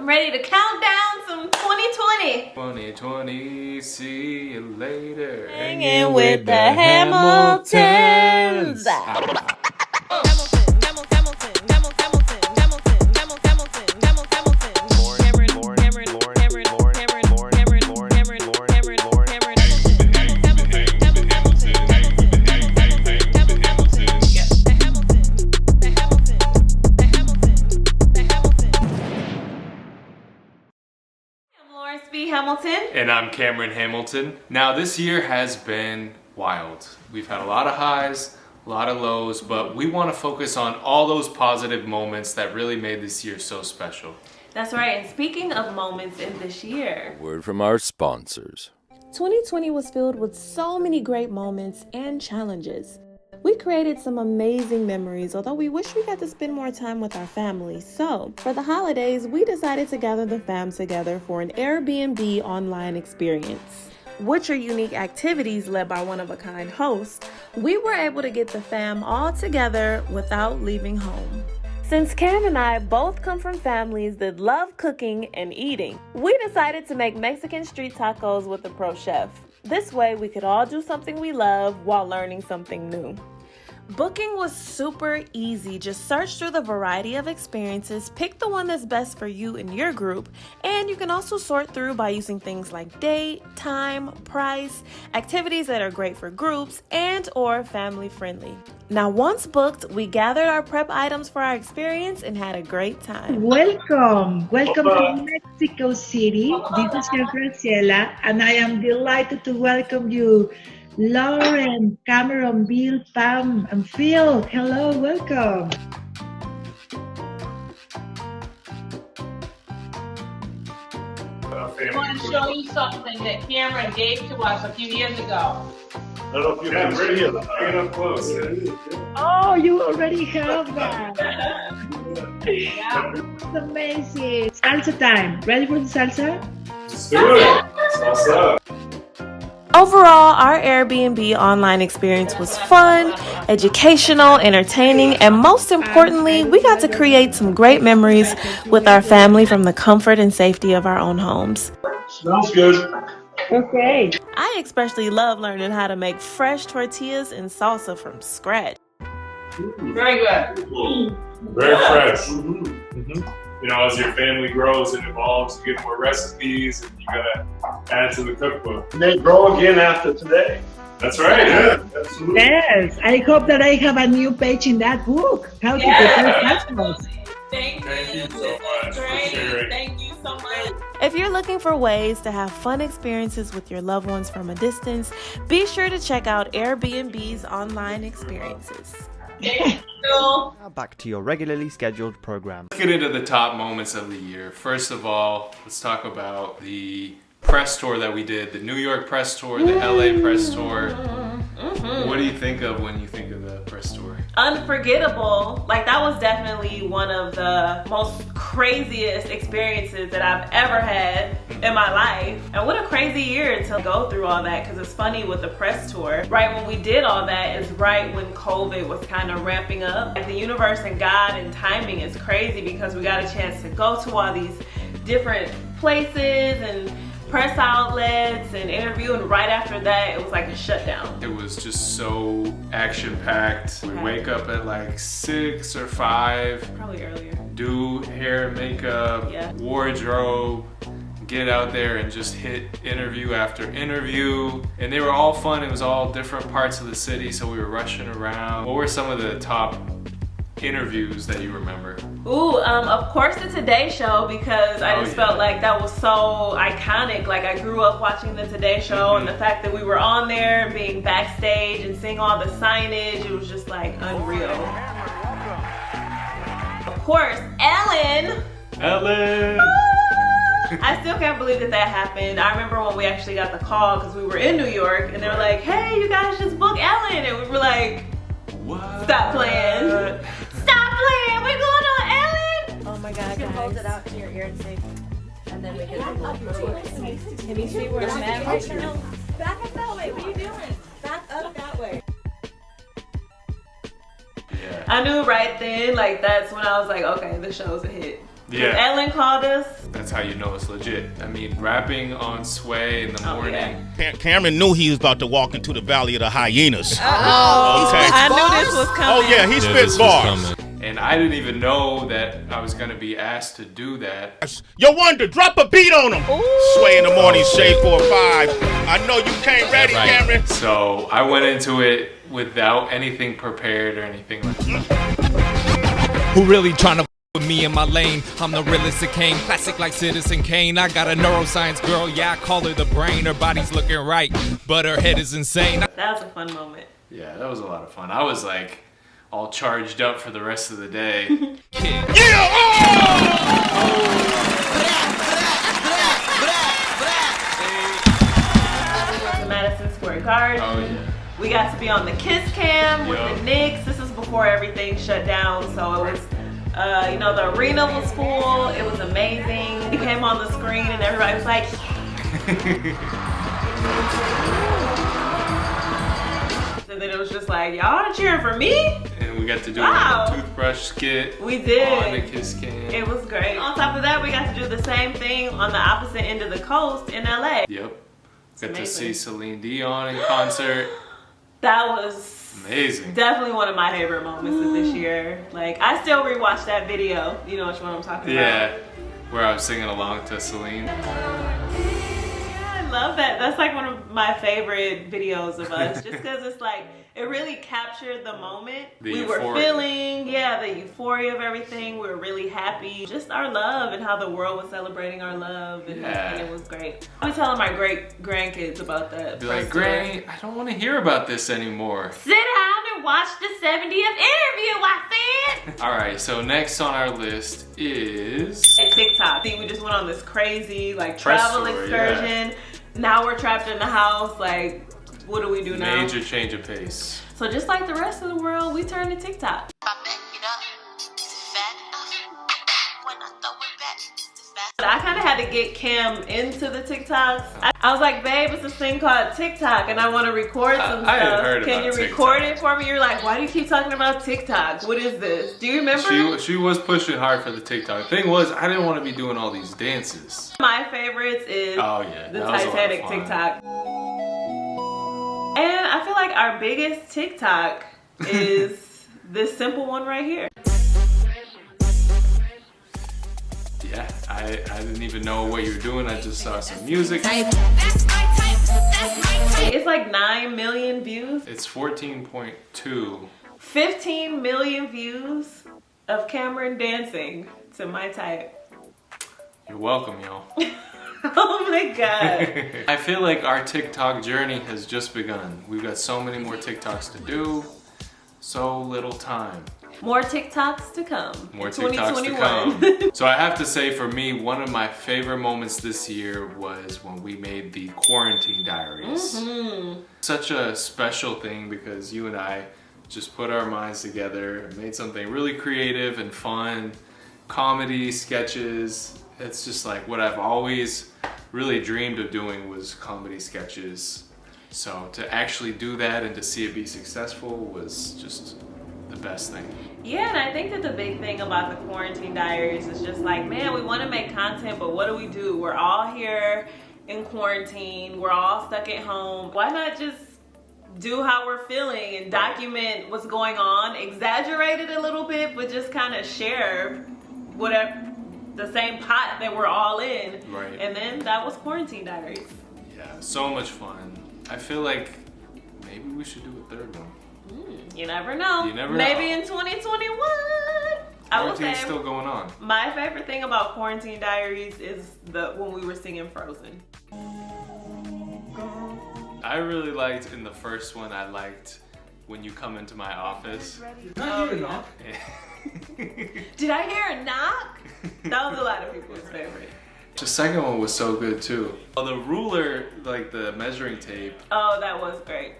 ready to count down some 2020. 2020, see you later. Hanging with the Hamiltons. Hamilton. And I'm Cameron Hamilton. Now this year has been wild. We've had a lot of highs, a lot of lows, but we want to focus on all those positive moments that really made this year so special. That's right, and speaking of moments in this year, a word from our sponsors. 2020 was filled with so many great moments and challenges. We created some amazing memories, although we wish we got to spend more time with our family. So, for the holidays, we decided to gather the fam together for an Airbnb online experience. Which are unique activities led by one-of-a-kind hosts, we were able to get the fam all together without leaving home. Since Cam and I both come from families that love cooking and eating, we decided to make Mexican street tacos with a pro chef. This way, we could all do something we love while learning something new. Booking was super easy. Just search through the variety of experiences, pick the one that's best for you and your group, and you can also sort through by using things like date, time, price, activities that are great for groups and or family friendly. Now, once booked, we gathered our prep items for our experience and had a great time. Welcome to Mexico City. This is your Graciela, and I am delighted to welcome you, Lauren, Cameron, Bill, Pam, and Phil. Hello, welcome. I want to show you something that Cameron gave to us a few years ago. I don't know if you can see it. Bring it up close. Oh, you already have that. Yeah. It's amazing. Salsa time. Ready for the salsa? Let's do it. Salsa. Overall, our Airbnb online experience was fun, educational, entertaining, and most importantly, we got to create some great memories with our family from the comfort and safety of our own homes. Smells good. Okay. I especially love learning how to make fresh tortillas and salsa from scratch. Very good. Very fresh. Mm-hmm. You know, as your family grows and evolves, you get more recipes and you gotta add to the cookbook. And they grow again after today. That's right, yeah, absolutely. Yes, I hope that I have a new page in that book. How to prepare tacos. Thank you so much for sharing. Thank you so much. If you're looking for ways to have fun experiences with your loved ones from a distance, be sure to check out Airbnb's online experiences. Now back to your regularly scheduled program. Let's get into the top moments of the year. First of all, let's talk about the press tour that we did, the New York press tour, the LA press tour. What do you think of when you think of the press tour? Unforgettable. Like, that was definitely one of the most craziest experiences that I've ever had in my life. And what a crazy year to go through all that, because it's funny with the press tour. Right when we did all that is right when COVID was kind of ramping up. Like, the universe and God and timing is crazy because we got a chance to go to all these different places and press outlets and interview, and right after that it was like a shutdown. It was just so action-packed. We wake up at like 6 or 5. Probably earlier. Do hair, makeup, wardrobe, get out there and just hit interview after interview. And they were all fun. It was all different parts of the city, so we were rushing around. What were some of the top interviews that you remember? Ooh, of course the Today Show, because I just felt like that was so iconic. Like, I grew up watching the Today Show, and the fact that we were on there, being backstage and seeing all the signage, it was just like unreal. Of course, Ellen! I still can't believe that happened. I remember when we actually got the call, because we were in New York, and they were like, hey, you guys just booked Ellen, and we were like, what? Stop playing. Stop playing. We're going on Ellen. Oh my God, you can hold it out to your ear and say, and then we can Can you see where I'm at right now? Back up that way. What are you doing? Back up that way. I knew right then, like, that's when I was like, okay, the show's a hit. Yeah. Ellen called us. That's how you know it's legit. I mean, rapping on Sway in the morning. Yeah. Cameron knew he was about to walk into the valley of the hyenas. Okay. I knew this was coming. Oh yeah, he spit bars. And I didn't even know that I was gonna be asked to do that. Yo, Wonder, drop a beat on him. Sway in the morning, Shade 4-5. I know you came ready, Cameron. So I went into it without anything prepared or anything like that. Who really trying to with me in my lane? I'm the realest that came, classic like Citizen Kane. I got a neuroscience girl, yeah, I call her the brain. Her body's looking right, but her head is insane. That was a fun moment. Yeah, that was a lot of fun. I was like all charged up for the rest of the day. Madison Square Garden. Oh yeah. We got to be on the Kiss Cam with the Knicks. This was before everything shut down, so it was, you know, the arena was full. It was amazing. We came on the screen and everybody was like, and then it was just like, y'all are cheering for me? And we got to do a toothbrush skit. We did. On the Kiss Cam. It was great. On top of that, we got to do the same thing on the opposite end of the coast in LA. Yep. Got to see Celine Dion in concert. That was amazing. Definitely one of my favorite moments of this year. Like, I still rewatch that video. You know which one I'm talking about. Yeah, where I was singing along to Celine. Yeah, I love that. That's like one of my favorite videos of us. Just because it's like, it really captured the moment. We were feeling, the euphoria of everything. We were really happy. Just our love and how the world was celebrating our love. And it was great. I'm telling my great grandkids about that. Be like, Granny, I don't want to hear about this anymore. Sit down and watch the 70th interview, I said. All right, so next on our list is TikTok. See, we just went on this crazy like travel excursion. Now we're trapped in the house. Like, what do we do now? Major change of pace. So just like the rest of the world, we turned to TikTok. I kind of had to get Cam into the TikToks. I was like, babe, it's this thing called TikTok and I want to record some stuff. I had heard Can you record it for me? You're like, why do you keep talking about TikTok? What is this? Do you remember? She was pushing hard for the TikTok. The thing was, I didn't want to be doing all these dances. My favorites is the Titanic TikTok. And I feel like our biggest TikTok is this simple one right here. Yeah, I didn't even know what you were doing. I just saw some music. It's like 9 million views. It's 14.2. 15 million views of Cameron dancing to my type. You're welcome, y'all. Oh my God. I feel like our TikTok journey has just begun. We've got so many more TikToks to do, so little time. More TikToks to come. More TikToks to come. So I have to say, for me, one of my favorite moments this year was when we made the Quarantine Diaries. Such a special thing because you and I just put our minds together and made something really creative and fun. Comedy, sketches. It's just like what I've always really dreamed of doing was comedy sketches. So to actually do that and to see it be successful was just the best thing. Yeah, and I think that the big thing about the Quarantine Diaries is just like, man, we want to make content, but what do? We're all here in quarantine. We're all stuck at home. Why not just do how we're feeling and document what's going on, exaggerate it a little bit, but just kind of share whatever, the same pot that we're all in. Right. And then that was Quarantine Diaries. Yeah, so much fun. I feel like maybe we should do a third one. You never know. You never Maybe know. in 2021. Quarantine's still going on. My favorite thing about Quarantine Diaries is when we were singing Frozen. I really liked in the first one, I liked when you come into my office. Did I hear a knock? Did I hear a knock? That was a lot of people's favorite. The second one was so good too. The ruler, like the measuring tape. Oh, that was great.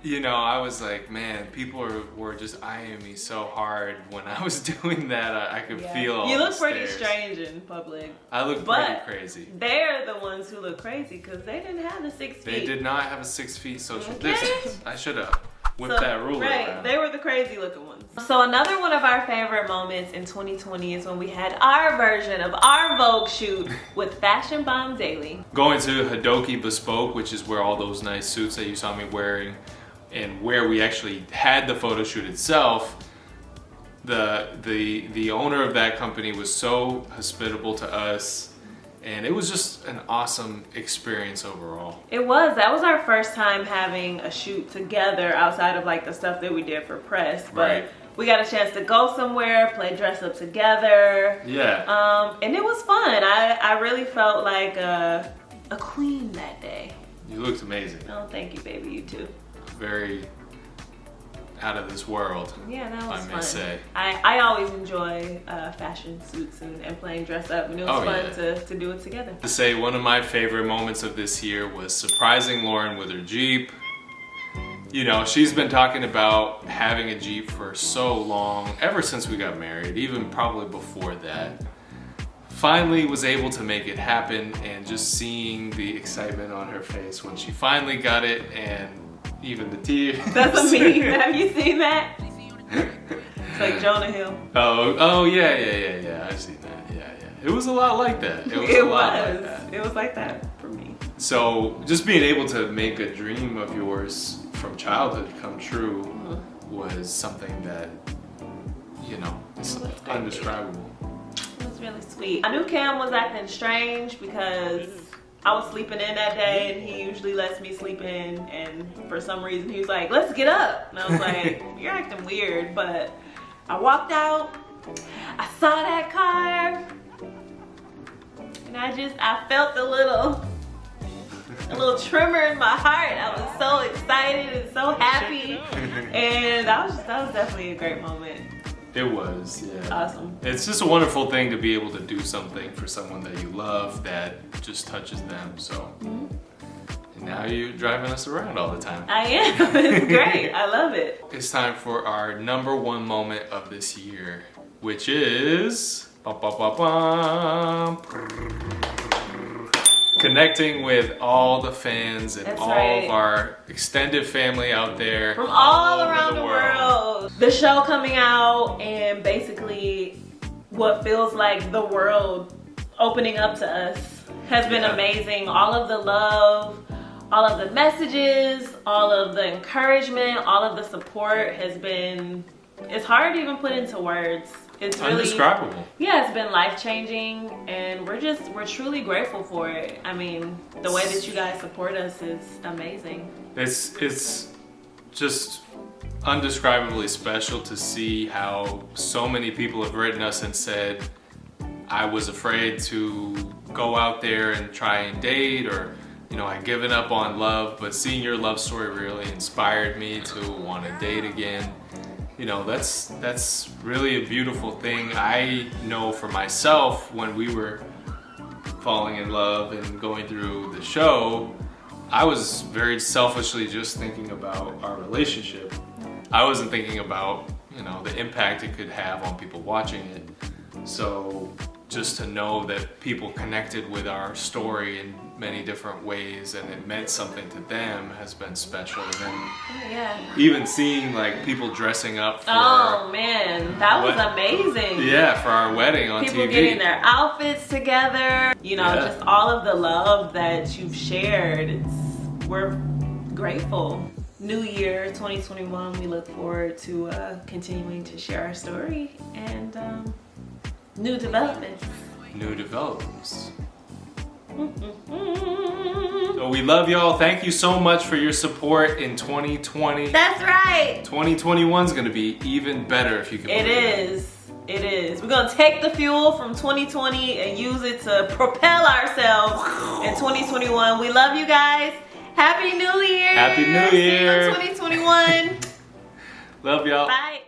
You know, I was like, man, people were just eyeing me so hard when I was doing that. I could feel all You look the pretty stares. strange in public. I look pretty crazy. They're the ones who look crazy because they didn't have the 6 feet. They did not have a 6 feet social distance. I should have. whip that ruler around. They were the crazy looking ones. So another one of our favorite moments in 2020 is when we had our version of our Vogue shoot with Fashion Bomb Daily. Going to Hadoke Bespoke, which is where all those nice suits that you saw me wearing, and where we actually had the photo shoot itself, the owner of that company was so hospitable to us, and it was just an awesome experience overall. It was. That was our first time having a shoot together outside of like the stuff that we did for press. But we got a chance to go somewhere, play dress up together. Yeah. And it was fun. I really felt like a queen that day. You looked amazing. Oh, thank you, baby. You too. Very out of this world. Yeah, that was fun. I may say. I always enjoy fashion suits and playing dress up, and it was fun to do it together. To say one of my favorite moments of this year was surprising Lauren with her Jeep. You know, she's been talking about having a Jeep for so long, ever since we got married, even probably before that. Finally was able to make it happen, and just seeing the excitement on her face when she finally got it, and even the tears. That's a meme. Have you seen that? It's like Jonah Hill. Oh yeah. I've seen that. Yeah. It was a lot like that. It was like that for me. So just being able to make a dream of yours from childhood come true was something that, you know, it's indescribable. It was really sweet. I knew Cam was acting strange because I was sleeping in that day, and he usually lets me sleep in, and for some reason he was like, let's get up. And I was like, you're acting weird. But I walked out, I saw that car, and I felt a little tremor in my heart. I was so excited and so happy, and that was definitely a great moment. It was, yeah. Awesome. It's just a wonderful thing to be able to do something for someone that you love that just touches them. So, and now you're driving us around all the time. I am. It's great. I love it. It's time for our number one moment of this year, which is connecting with all the fans and of our extended family out there. From all around the world. The show coming out and basically what feels like the world opening up to us has been amazing. All of the love, all of the messages, all of the encouragement, all of the support has been, it's hard to even put into words. It's really indescribable. Yeah, it's been life-changing, and we're truly grateful for it. I mean, the way that you guys support us is amazing. It's just undescribably special to see how so many people have written us and said, I was afraid to go out there and try and date, or you know, I'd given up on love, but seeing your love story really inspired me to want to date again. You know, that's really a beautiful thing. I know for myself, when we were falling in love and going through the show, I was very selfishly just thinking about our relationship. I wasn't thinking about, you know, the impact it could have on people watching it. So just to know that people connected with our story in many different ways and it meant something to them has been special. And then even seeing like people dressing up for man, that was amazing. Yeah, for our wedding on people TV. People getting their outfits together, you know, just all of the love that you've shared. We're grateful. New year 2021, we look forward to continuing to share our story and new developments. So we love y'all. Thank you so much for your support in 2020. That's right. 2021 is going to be even better if you can believe it. It is. We're going to take the fuel from 2020 and use it to propel ourselves in 2021. We love you guys. Happy New Year. Happy New Year. See you in 2021. Love y'all. Bye.